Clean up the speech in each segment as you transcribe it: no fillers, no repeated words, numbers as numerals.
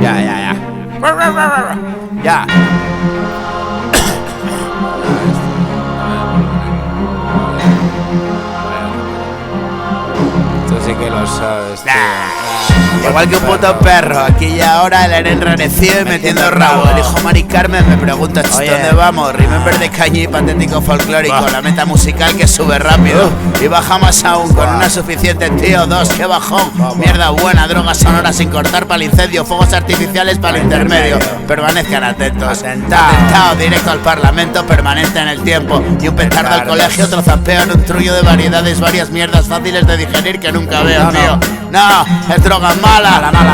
Ya. Ya. Tú sí que lo sabes, tío. Igual que un puto perro, aquí y ahora el aire enranecido y metiendo rabo. El hijo Mari Carmen me pregunta ¿dónde vamos? Remember de cañí, patético folclórico. La meta musical que sube rápido y baja más aún. Con una suficiente, tío, dos, qué bajón. Mierda buena, drogas sonoras sin cortar para el incendio. Fuegos artificiales para el intermedio. Permanezcan atentos. Atentado directo al parlamento, permanente en el tiempo. Y un petardo al colegio, otro zapeo en un trullo de variedades. Varias mierdas fáciles de digerir que nunca veo, tío. No, es droga mala.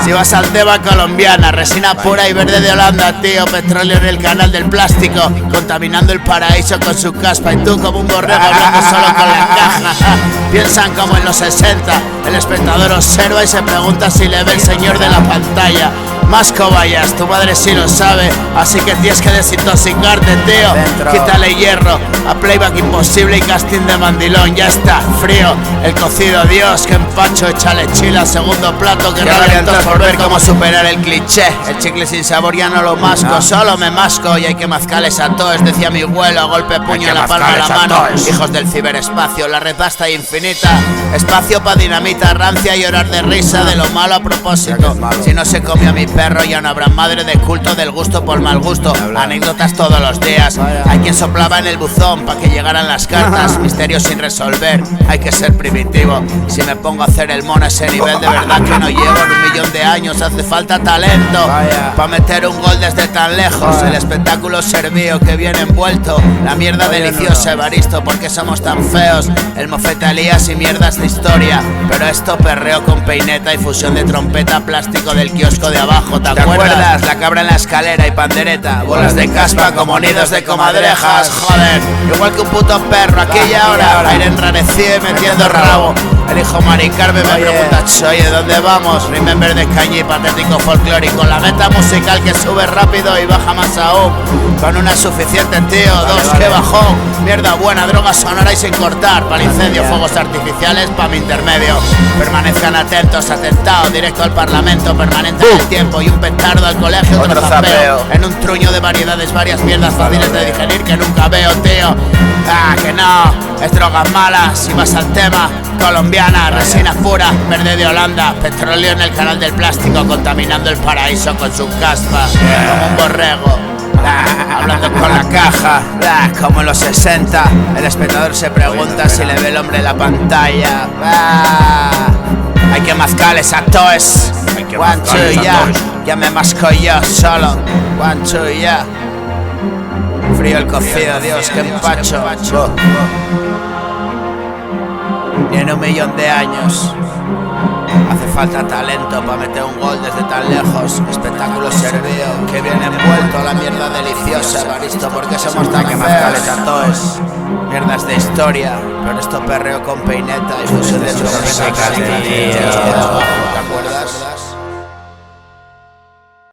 Si vas al tema colombiana, resina pura y verde de Holanda, tío. Petróleo en el canal del plástico, contaminando el paraíso con su caspa. Y tú como un borrego hablando solo con la caja. Piensan como en los 60. El espectador observa y se pregunta si le ve el señor de la pantalla. Más cobayas, tu madre sí lo sabe, así que tienes que desintoxicarte, tío. Quítale hierro, a playback imposible y casting de mandilón. Ya está, frío, el cocido, Dios, que empacho. Échale chile al segundo plato, que revientas por ver cómo superar el cliché. El chicle sin sabor ya no lo masco, solo me masco. Y hay que mazcales a todos, decía mi abuelo, a golpe puño en la palma de la mano. Hijos del ciberespacio, la red vasta e infinita. Espacio pa' dinamita, rancia y llorar de risa de lo malo a propósito. Si no se comió a mi perro ya no habrá madre de culto del gusto por mal gusto. Anécdotas todos los días. Hay quien soplaba en el buzón pa' que llegaran las cartas. Misterios sin resolver, hay que ser primitivo. Si me pongo a hacer el mono a ese nivel, de verdad que no llevo en 1.000.000 de años. Hace falta talento pa' meter un gol desde tan lejos. El espectáculo servido que viene envuelto. La mierda deliciosa, Evaristo, porque somos tan feos. El mofeta Elías y mierdas de historia. Pero esto perreo con peineta y fusión de trompeta plástico del kiosco de abajo. ¿Te acuerdas? La cabra en la escalera y pandereta. Bolas de caspa como nidos de comadrejas. Joder, igual que un puto perro, aquí y ahora. Aire enranecido y metiendo rabo. El hijo Mari Carmen me pregunta, oye, ¿dónde vamos? Remember de cañí, patético folclórico. La meta musical que sube rápido y baja más aún. Con una suficiente, tío, dos, qué bajón. Mierda buena, droga sonora y sin cortar. Para el incendio, fuegos artificiales, pa' mi intermedio. Permanezcan atentos, atentado directo al parlamento. Permanente en el tiempo y un petardo al colegio, otro zapeo. En un truño de variedades, varias mierdas fáciles de digerir que nunca veo, tío. Que no, es drogas malas. Si vas al tema, colombiana, resina pura, verde de Holanda. Petróleo en el canal del plástico, contaminando el paraíso con su caspa. Como un borrego, hablando con la caja, como en los 60. El espectador se pregunta si le ve el hombre en la pantalla. Hay que mazcales a toes. One, two, ya me masco yo solo. One, two, ya. Frío el cocido, Dios, que empacho. Ni en 1.000.000 de años. Hace falta talento para meter un gol desde tan lejos. Espectáculo servido, que viene envuelto a la mierda deliciosa. Evaristo, porque somos tan feos. Mierdas de historia, pero esto perreo con peineta y fusión de trompeta.